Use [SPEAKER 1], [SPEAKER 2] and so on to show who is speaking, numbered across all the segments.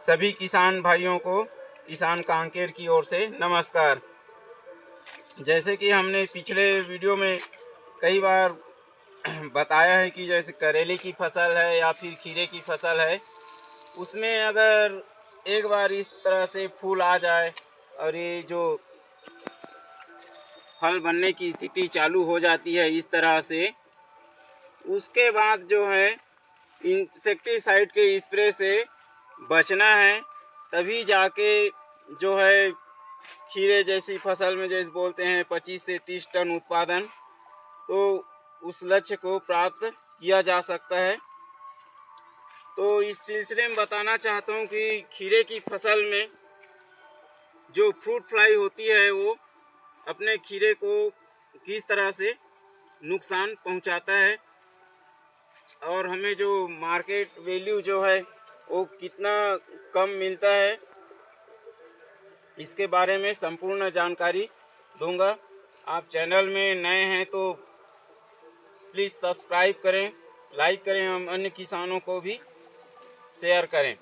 [SPEAKER 1] सभी किसान भाइयों को किसान कांकेर की ओर से नमस्कार। जैसे कि हमने पिछले वीडियो में कई बार बताया है कि जैसे करेले की फसल है या फिर खीरे की फसल है, उसमें अगर एक बार इस तरह से फूल आ जाए और ये जो फल बनने की स्थिति चालू हो जाती है इस तरह से, उसके बाद जो है इंसेक्टिसाइड के स्प्रे से बचना है। तभी जाके जो है खीरे जैसी फसल में जैसे बोलते हैं 25 से 30 टन उत्पादन, तो उस लक्ष्य को प्राप्त किया जा सकता है। तो इस सिलसिले में बताना चाहता हूँ कि खीरे की फसल में जो फ्रूट फ्लाई होती है वो अपने खीरे को किस तरह से नुकसान पहुँचाता है और हमें जो मार्केट वैल्यू जो है वो कितना कम मिलता है, इसके बारे में संपूर्ण जानकारी दूंगा। आप चैनल में नए हैं तो प्लीज़ सब्सक्राइब करें, लाइक करें, हम अन्य किसानों को भी शेयर करें।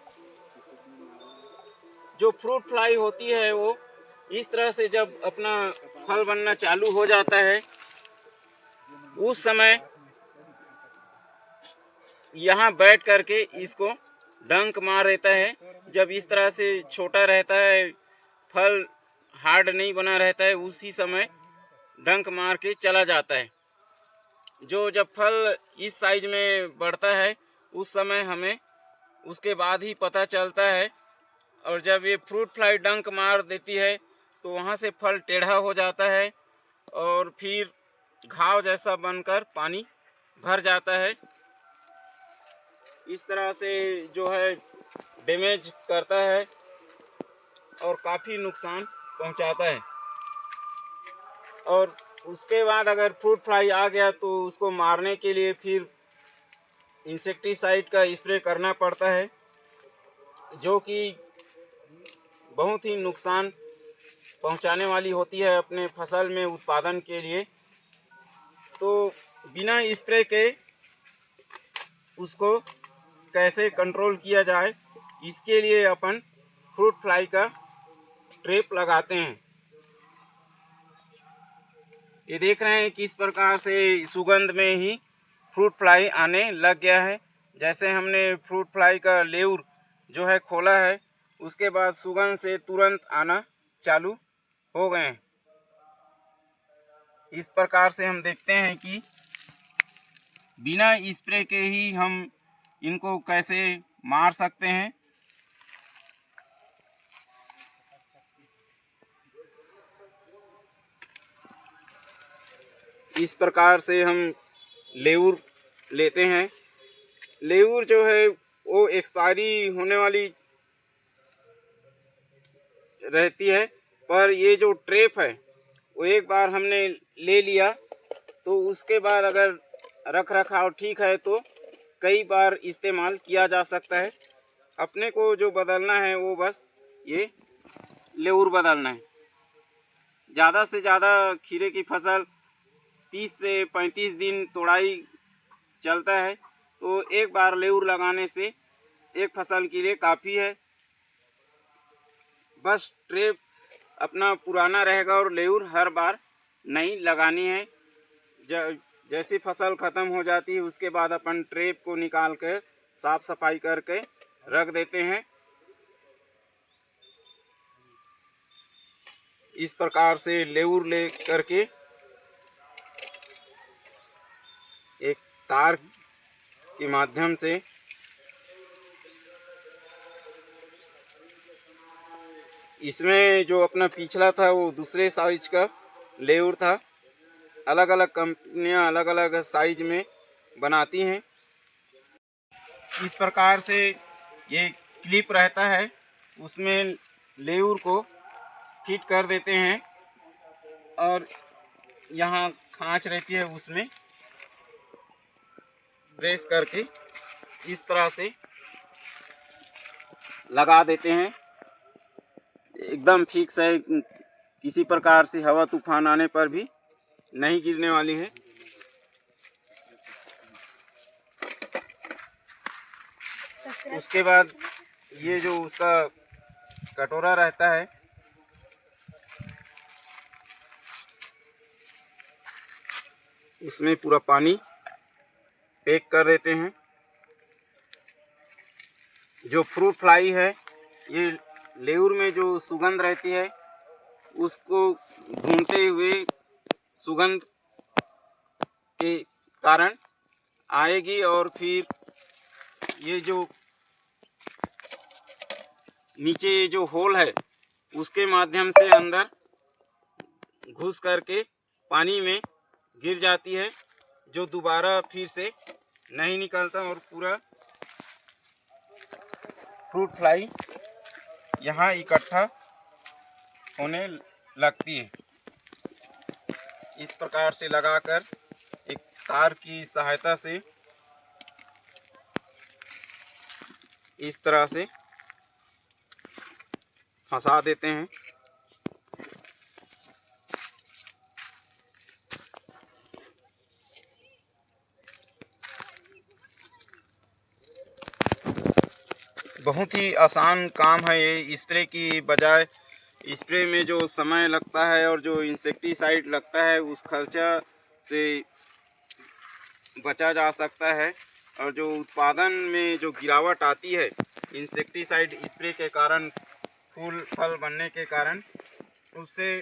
[SPEAKER 1] जो फ्रूट फ्लाई होती है वो इस तरह से जब अपना फल बनना चालू हो जाता है, उस समय यहाँ बैठ करके इसको डंक मार देता है। जब इस तरह से छोटा रहता है, फल हार्ड नहीं बना रहता है, उसी समय डंक मार के चला जाता है। जो जब फल इस साइज में बढ़ता है उस समय हमें उसके बाद ही पता चलता है, और जब ये फ्रूट फ्लाई डंक मार देती है तो वहाँ से फल टेढ़ा हो जाता है और फिर घाव जैसा बनकर पानी भर जाता है। इस तरह से जो है डैमेज करता है और काफ़ी नुकसान पहुंचाता है। और उसके बाद अगर फ्रूट फ्लाई आ गया तो उसको मारने के लिए फिर इंसेक्टिसाइड का स्प्रे करना पड़ता है, जो कि बहुत ही नुकसान पहुंचाने वाली होती है अपने फसल में उत्पादन के लिए। तो बिना स्प्रे के उसको कैसे कंट्रोल किया जाए, इसके लिए अपन फ्रूट फ्लाई का ट्रैप लगाते हैं। ये देख रहे हैं किस प्रकार से सुगंध में ही फ्रूट फ्लाई आने लग गया है। जैसे हमने फ्रूट फ्लाई का लेउर जो है खोला है, उसके बाद सुगंध से तुरंत आना चालू हो गए हैं। इस प्रकार से हम देखते हैं कि बिना स्प्रे के ही हम इनको कैसे मार सकते हैं। इस प्रकार से हम लेउर लेते हैं। लेउर जो है वो एक्सपायरी होने वाली रहती है, पर ये जो ट्रैप है वो एक बार हमने ले लिया तो उसके बाद अगर रख रखाव ठीक है तो कई बार इस्तेमाल किया जा सकता है। अपने को जो बदलना है वो बस ये लेउर बदलना है। ज़्यादा से ज़्यादा खीरे की फसल 30 से 35 दिन तोड़ाई चलता है, तो एक बार लेउर लगाने से एक फसल के लिए काफ़ी है। बस ट्रैप अपना पुराना रहेगा और लेउर हर बार नहीं लगानी है। जैसी फसल ख़त्म हो जाती है उसके बाद अपन ट्रैप को निकाल कर साफ़ सफाई करके रख देते हैं। इस प्रकार से लेउर ले करके एक तार के माध्यम से इसमें जो अपना पिछला था वो दूसरे साइज का लेउर था। अलग अलग कंपनियां अलग अलग साइज में बनाती हैं। इस प्रकार से ये क्लिप रहता है, उसमें लेउर को फिट कर देते हैं और यहाँ खांच रहती है, उसमें प्रेस करके इस तरह से लगा देते हैं। एकदम फिक्स है, किसी प्रकार से हवा तूफान आने पर भी नहीं गिरने वाली है। उसके बाद ये जो उसका कटोरा रहता है, उसमें पूरा पानी पैक कर देते हैं। जो फ्रूट फ्लाई है, ये लेउर में जो सुगंध रहती है उसको ढूंढते हुए सुगंध के कारण आएगी, और फिर ये जो नीचे ये जो होल है उसके माध्यम से अंदर घुस करके पानी में गिर जाती है, जो दोबारा फिर से नहीं निकलता, और पूरा फ्रूट फ्लाई यहाँ इकट्ठा होने लगती है। इस प्रकार से लगाकर एक तार की सहायता से इस तरह से फंसा देते हैं। बहुत ही आसान काम है ये। स्प्रे की बजाय स्प्रे में जो समय लगता है और जो इंसेक्टिसाइड लगता है उस खर्चा से बचा जा सकता है, और जो उत्पादन में जो गिरावट आती है इंसेक्टिसाइड स्प्रे के कारण, फूल फल बनने के कारण, उससे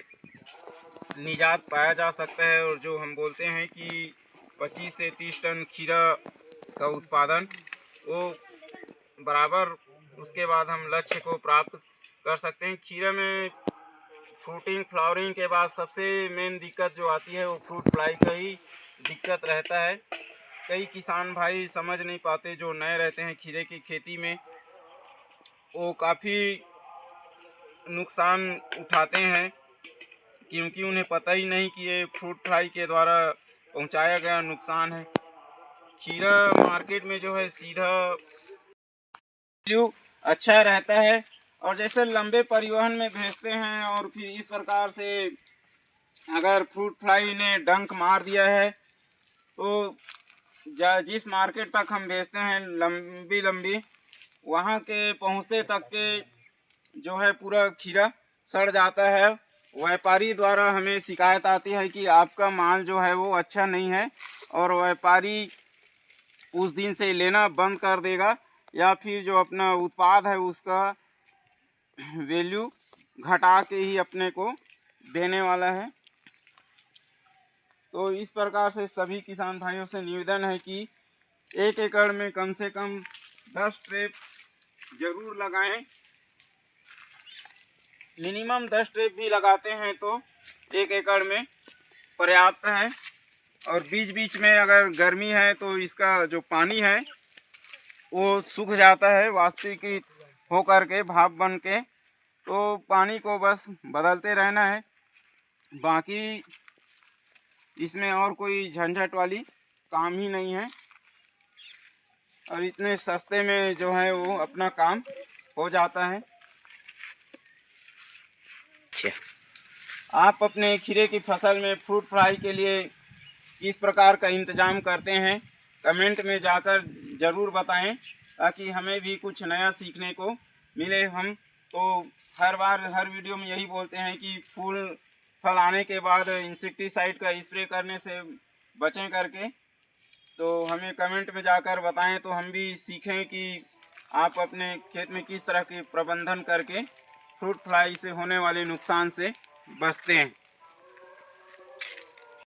[SPEAKER 1] निजात पाया जा सकता है। और जो हम बोलते हैं कि 25 से 30 टन खीरा का उत्पादन, वो बराबर उसके बाद हम लक्ष्य को प्राप्त कर सकते हैं। खीरा में फ्रूटिंग फ्लावरिंग के बाद सबसे मेन दिक्कत जो आती है वो फ्रूट फ्लाई का ही दिक्कत रहता है। कई किसान भाई समझ नहीं पाते, जो नए रहते हैं खीरे की खेती में, वो काफ़ी नुकसान उठाते हैं, क्योंकि उन्हें पता ही नहीं कि ये फ्रूट फ्लाई के द्वारा पहुंचाया गया नुकसान है। खीरा मार्केट में जो है सीधा वैल्यू अच्छा रहता है, और जैसे लंबे परिवहन में भेजते हैं और फिर इस प्रकार से अगर फ्रूट फ्लाई ने डंक मार दिया है तो जिस मार्केट तक हम भेजते हैं लंबी वहाँ के पहुँचते तक के जो है पूरा खीरा सड़ जाता है। व्यापारी द्वारा हमें शिकायत आती है कि आपका माल जो है वो अच्छा नहीं है, और व्यापारी उस दिन से लेना बंद कर देगा, या फिर जो अपना उत्पाद है उसका वैल्यू घटा के ही अपने को देने वाला है। तो इस प्रकार से सभी किसान भाइयों से निवेदन है कि 1 एकड़ में कम से कम 10 ट्रैप जरूर लगाएं। मिनिमम 10 ट्रैप भी लगाते हैं तो 1 एकड़ में पर्याप्त है। और बीच बीच में अगर गर्मी है तो इसका जो पानी है वो सूख जाता है, वाष्पीकृत हो करके भाप बन के, तो पानी को बस बदलते रहना है। बाकी इसमें और कोई झंझट वाली काम ही नहीं है, और इतने सस्ते में जो है वो अपना काम हो जाता है। आप अपने खीरे की फसल में फ्रूट फ्लाई के लिए किस प्रकार का इंतज़ाम करते हैं, कमेंट में जाकर ज़रूर बताएं, ताकि हमें भी कुछ नया सीखने को मिले। हम तो हर बार हर वीडियो में यही बोलते हैं कि फूल फल आने के बाद इंसेक्टिसाइड का स्प्रे करने से बचें करके, तो हमें कमेंट में जाकर बताएं, तो हम भी सीखें कि आप अपने खेत में किस तरह के प्रबंधन करके फ्रूट फ्लाई से होने वाले नुकसान से बचते हैं।